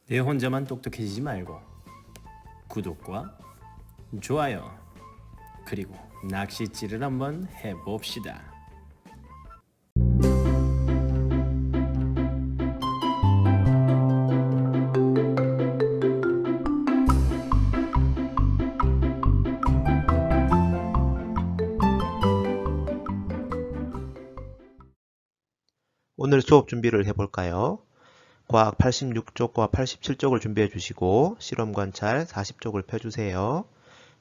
내 혼자만 똑똑해지지 말고 구독과 좋아요 그리고 낚싯질을 한번 해봅시다. 오늘 수업 준비를 해볼까요? 과학 86쪽과 87쪽을 준비해 주시고 실험 관찰 40쪽을 펴주세요.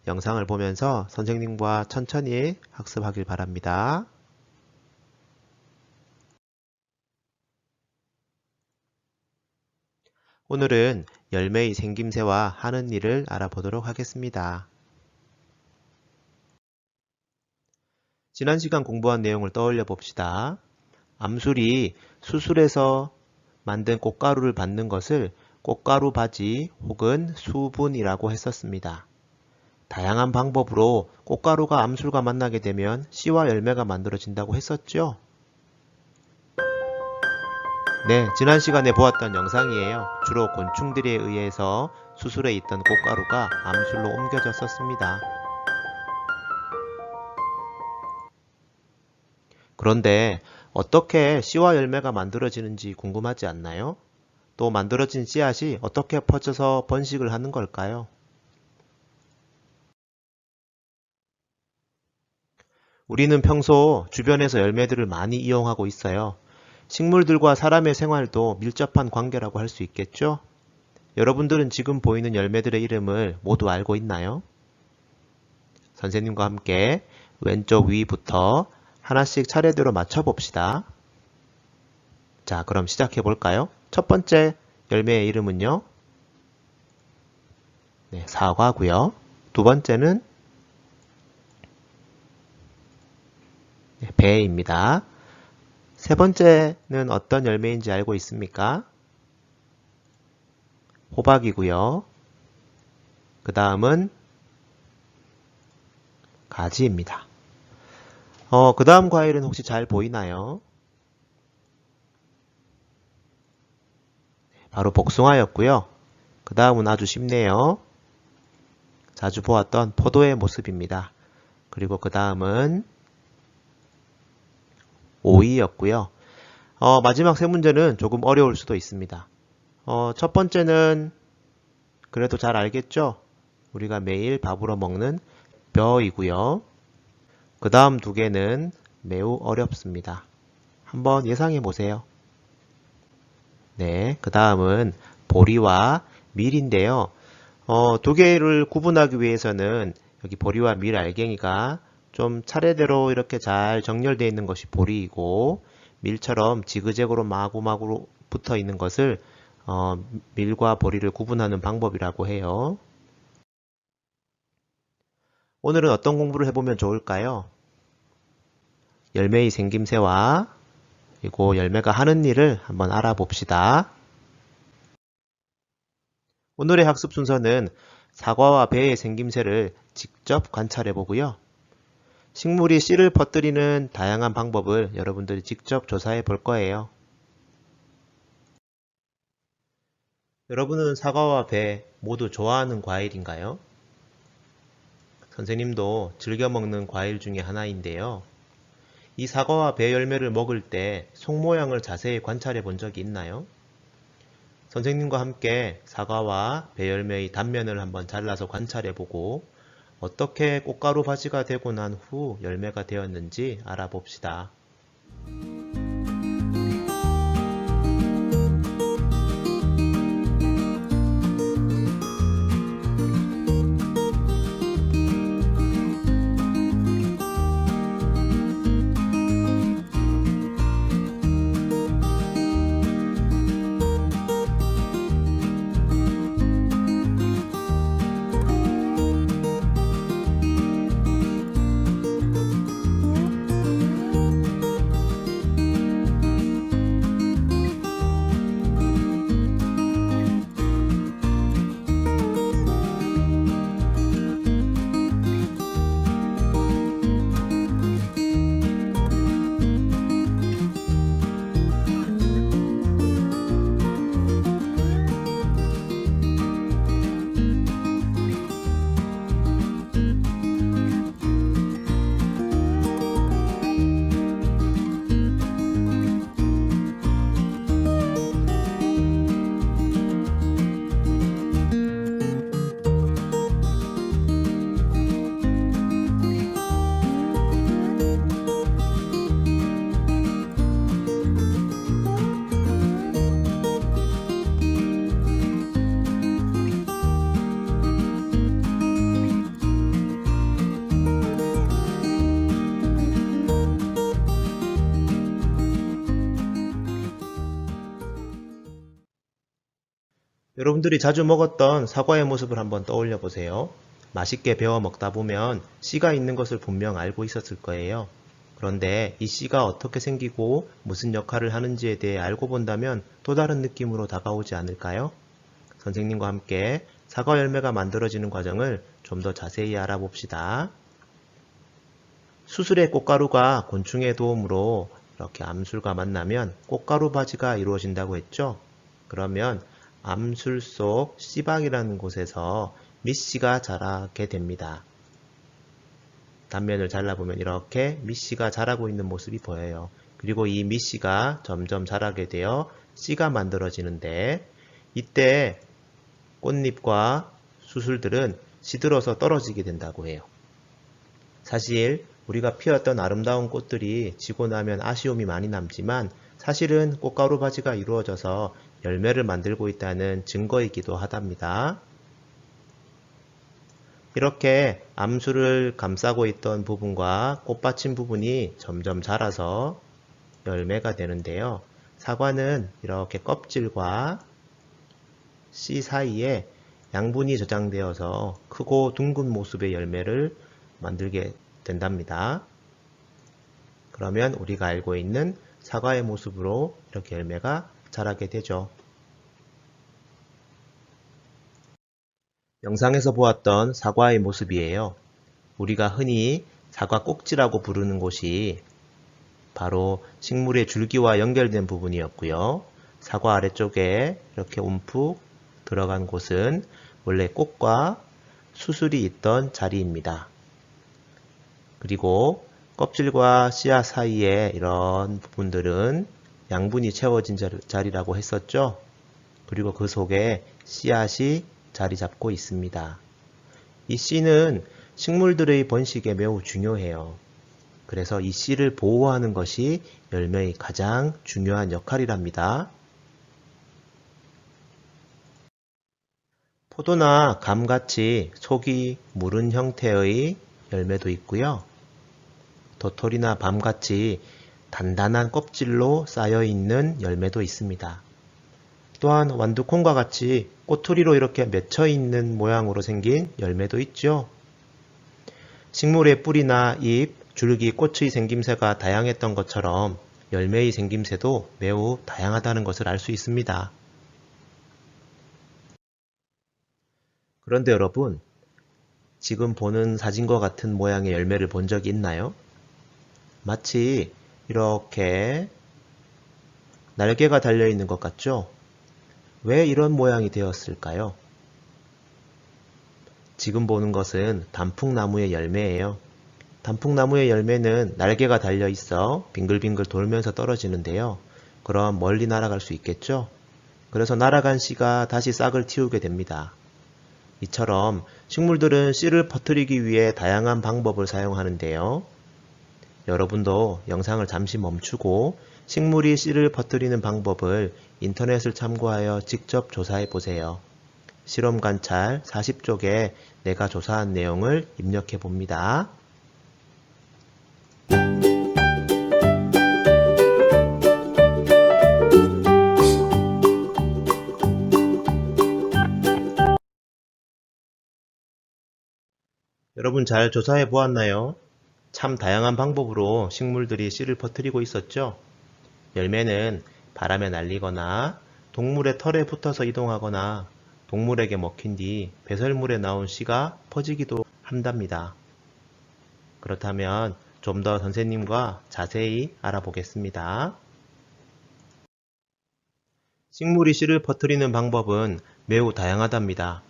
영상을 보면서 선생님과 천천히 학습하길 바랍니다. 오늘은 열매의 생김새와 하는 일을 알아보도록 하겠습니다. 지난 시간 공부한 내용을 떠올려 봅시다. 암술이 수술에서 만든 꽃가루를 받는 것을 꽃가루 바지 혹은 수분이라고 했었습니다. 다양한 방법으로 꽃가루가 암술과 만나게 되면 씨와 열매가 만들어진다고 했었죠? 네, 지난 시간에 보았던 영상이에요. 주로 곤충들에 의해서 수술에 있던 꽃가루가 암술로 옮겨졌었습니다. 그런데 어떻게 씨와 열매가 만들어지는지 궁금하지 않나요? 또 만들어진 씨앗이 어떻게 퍼져서 번식을 하는 걸까요? 우리는 평소 주변에서 열매들을 많이 이용하고 있어요. 식물들과 사람의 생활도 밀접한 관계라고 할 수 있겠죠? 여러분들은 지금 보이는 열매들의 이름을 모두 알고 있나요? 선생님과 함께 왼쪽 위부터 하나씩 차례대로 맞춰봅시다. 자, 그럼 시작해 볼까요? 첫 번째 열매의 이름은요? 네, 사과고요. 두 번째는 배입니다. 세 번째는 어떤 열매인지 알고 있습니까? 호박이고요. 그 다음은 가지입니다. 그 다음 과일은 혹시 잘 보이나요? 바로 복숭아였고요. 그 다음은 아주 쉽네요. 자주 보았던 포도의 모습입니다. 그리고 그 다음은 오이였고요. 마지막 세 문제는 조금 어려울 수도 있습니다. 첫 번째는 그래도 잘 알겠죠? 우리가 매일 밥으로 먹는 벼이고요. 그 다음 두 개는 매우 어렵습니다. 한번 예상해 보세요. 네, 그 다음은 보리와 밀인데요. 두 개를 구분하기 위해서는 여기 보리와 밀 알갱이가 좀 차례대로 이렇게 잘 정렬되어 있는 것이 보리이고 밀처럼 지그재그로 마구마구로 붙어 있는 것을 밀과 보리를 구분하는 방법이라고 해요. 오늘은 어떤 공부를 해보면 좋을까요? 열매의 생김새와 그리고 열매가 하는 일을 한번 알아봅시다. 오늘의 학습 순서는 사과와 배의 생김새를 직접 관찰해 보고요. 식물이 씨를 퍼뜨리는 다양한 방법을 여러분들이 직접 조사해 볼 거예요. 여러분은 사과와 배 모두 좋아하는 과일인가요? 선생님도 즐겨 먹는 과일 중에 하나인데요. 이 사과와 배 열매를 먹을 때 속 모양을 자세히 관찰해 본 적이 있나요? 선생님과 함께 사과와 배 열매의 단면을 한번 잘라서 관찰해 보고 어떻게 꽃가루 바지가 되고 난 후 열매가 되었는지 알아봅시다. 여러분들이 자주 먹었던 사과의 모습을 한번 떠올려 보세요. 맛있게 베어 먹다 보면 씨가 있는 것을 분명 알고 있었을 거예요. 그런데 이 씨가 어떻게 생기고 무슨 역할을 하는지에 대해 알고 본다면 또 다른 느낌으로 다가오지 않을까요? 선생님과 함께 사과 열매가 만들어지는 과정을 좀 더 자세히 알아봅시다. 수술의 꽃가루가 곤충의 도움으로 이렇게 암술과 만나면 꽃가루 바지가 이루어진다고 했죠? 그러면 암술 속 씨박이라는 곳에서 밑씨가 자라게 됩니다. 단면을 잘라보면 이렇게 밑씨가 자라고 있는 모습이 보여요. 그리고 이 밑씨가 점점 자라게 되어 씨가 만들어지는데 이때 꽃잎과 수술들은 시들어서 떨어지게 된다고 해요. 사실 우리가 피웠던 아름다운 꽃들이 지고 나면 아쉬움이 많이 남지만 사실은 꽃가루 바지가 이루어져서 열매를 만들고 있다는 증거이기도 하답니다. 이렇게 암술을 감싸고 있던 부분과 꽃받침 부분이 점점 자라서 열매가 되는데요. 사과는 이렇게 껍질과 씨 사이에 양분이 저장되어서 크고 둥근 모습의 열매를 만들게 된답니다. 그러면 우리가 알고 있는 사과의 모습으로 이렇게 열매가 자라게 되죠. 영상에서 보았던 사과의 모습이에요. 우리가 흔히 사과 꼭지라고 부르는 곳이 바로 식물의 줄기와 연결된 부분이었고요. 사과 아래쪽에 이렇게 움푹 들어간 곳은 원래 꽃과 수술이 있던 자리입니다. 그리고 껍질과 씨앗 사이에 이런 부분들은 양분이 채워진 자리라고 했었죠. 그리고 그 속에 씨앗이 자리 잡고 있습니다. 이 씨는 식물들의 번식에 매우 중요해요. 그래서 이 씨를 보호하는 것이 열매의 가장 중요한 역할이랍니다. 포도나 감같이 속이 무른 형태의 열매도 있고요. 도토리나 밤같이 단단한 껍질로 쌓여있는 열매도 있습니다. 또한 완두콩과 같이 꼬투리로 이렇게 맺혀있는 모양으로 생긴 열매도 있죠. 식물의 뿌리나 잎, 줄기, 꽃의 생김새가 다양했던 것처럼 열매의 생김새도 매우 다양하다는 것을 알 수 있습니다. 그런데 여러분, 지금 보는 사진과 같은 모양의 열매를 본 적이 있나요? 마치 이렇게 날개가 달려있는 것 같죠? 왜 이런 모양이 되었을까요? 지금 보는 것은 단풍나무의 열매예요. 단풍나무의 열매는 날개가 달려 있어 빙글빙글 돌면서 떨어지는데요. 그럼 멀리 날아갈 수 있겠죠? 그래서 날아간 씨가 다시 싹을 틔우게 됩니다. 이처럼 식물들은 씨를 퍼뜨리기 위해 다양한 방법을 사용하는데요. 여러분도 영상을 잠시 멈추고 식물이 씨를 퍼뜨리는 방법을 인터넷을 참고하여 직접 조사해 보세요. 실험 관찰 40쪽에 내가 조사한 내용을 입력해 봅니다. 여러분 잘 조사해 보았나요? 참 다양한 방법으로 식물들이 씨를 퍼뜨리고 있었죠? 열매는 바람에 날리거나 동물의 털에 붙어서 이동하거나 동물에게 먹힌 뒤 배설물에 나온 씨가 퍼지기도 한답니다. 그렇다면 좀 더 선생님과 자세히 알아보겠습니다. 식물이 씨를 퍼뜨리는 방법은 매우 다양하답니다.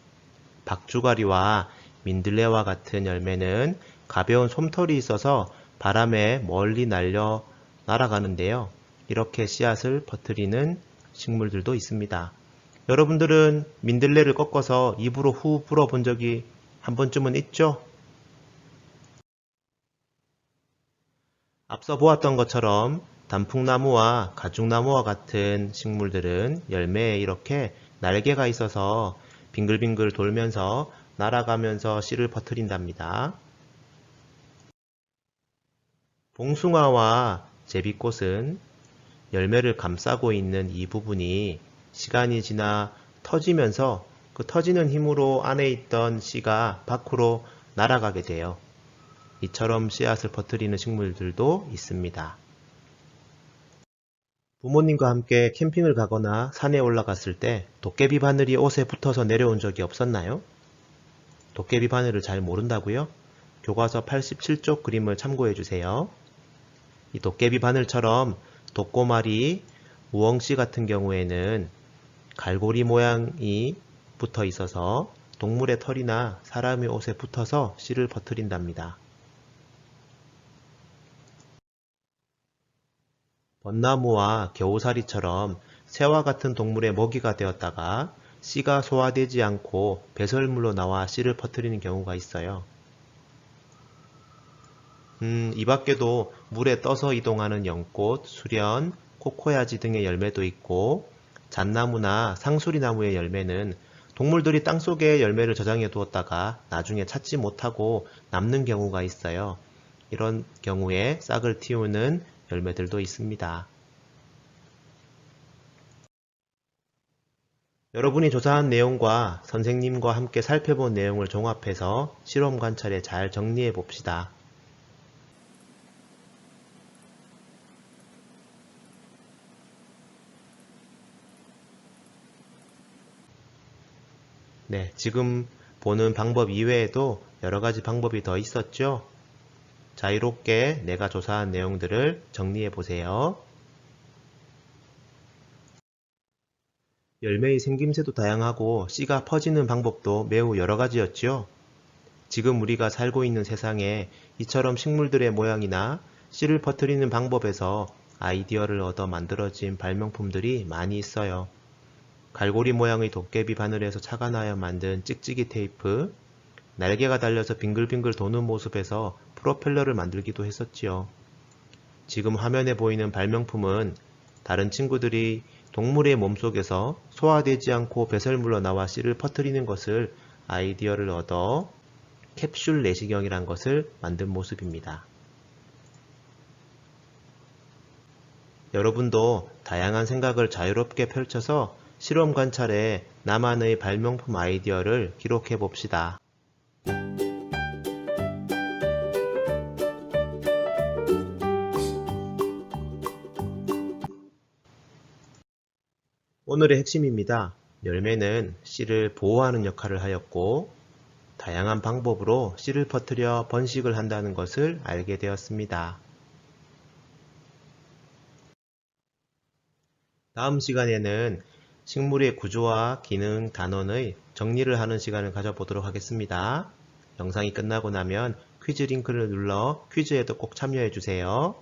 박주가리와 민들레와 같은 열매는 가벼운 솜털이 있어서 바람에 멀리 날아가는데요. 이렇게 씨앗을 퍼뜨리는 식물들도 있습니다. 여러분들은 민들레를 꺾어서 입으로 후 불어본 적이 한 번쯤은 있죠? 앞서 보았던 것처럼 단풍나무와 가죽나무와 같은 식물들은 열매에 이렇게 날개가 있어서 빙글빙글 돌면서 날아가면서 씨를 퍼뜨린답니다. 봉숭아와 제비꽃은 열매를 감싸고 있는 이 부분이 시간이 지나 터지면서 그 터지는 힘으로 안에 있던 씨가 밖으로 날아가게 돼요. 이처럼 씨앗을 퍼뜨리는 식물들도 있습니다. 부모님과 함께 캠핑을 가거나 산에 올라갔을 때 도깨비 바늘이 옷에 붙어서 내려온 적이 없었나요? 도깨비 바늘을 잘 모른다고요? 교과서 87쪽 그림을 참고해 주세요. 이 도깨비 바늘처럼 독고마리, 우엉씨 같은 경우에는 갈고리 모양이 붙어 있어서 동물의 털이나 사람의 옷에 붙어서 씨를 퍼뜨린답니다. 벚나무와 겨우사리처럼 새와 같은 동물의 먹이가 되었다가 씨가 소화되지 않고 배설물로 나와 씨를 퍼뜨리는 경우가 있어요. 이 밖에도 물에 떠서 이동하는 연꽃, 수련, 코코야지 등의 열매도 있고 잣나무나 상수리나무의 열매는 동물들이 땅속에 열매를 저장해 두었다가 나중에 찾지 못하고 남는 경우가 있어요. 이런 경우에 싹을 틔우는 열매들도 있습니다. 여러분이 조사한 내용과 선생님과 함께 살펴본 내용을 종합해서 실험 관찰에 잘 정리해 봅시다. 네, 지금 보는 방법 이외에도 여러 가지 방법이 더 있었죠? 자유롭게 내가 조사한 내용들을 정리해 보세요. 열매의 생김새도 다양하고 씨가 퍼지는 방법도 매우 여러 가지였죠. 지금 우리가 살고 있는 세상에 이처럼 식물들의 모양이나 씨를 퍼뜨리는 방법에서 아이디어를 얻어 만들어진 발명품들이 많이 있어요. 갈고리 모양의 도깨비 바늘에서 착안하여 만든 찍찍이 테이프, 날개가 달려서 빙글빙글 도는 모습에서 프로펠러를 만들기도 했었지요. 지금 화면에 보이는 발명품은 다른 친구들이 동물의 몸속에서 소화되지 않고 배설물로 나와 씨를 퍼뜨리는 것을 아이디어를 얻어 캡슐 내시경이란 것을 만든 모습입니다. 여러분도 다양한 생각을 자유롭게 펼쳐서 실험 관찰에 나만의 발명품 아이디어를 기록해 봅시다. 오늘의 핵심입니다. 열매는 씨를 보호하는 역할을 하였고 다양한 방법으로 씨를 퍼뜨려 번식을 한다는 것을 알게 되었습니다. 다음 시간에는 식물의 구조와 기능, 단원의 정리를 하는 시간을 가져보도록 하겠습니다. 영상이 끝나고 나면 퀴즈 링크를 눌러 퀴즈에도 꼭 참여해 주세요.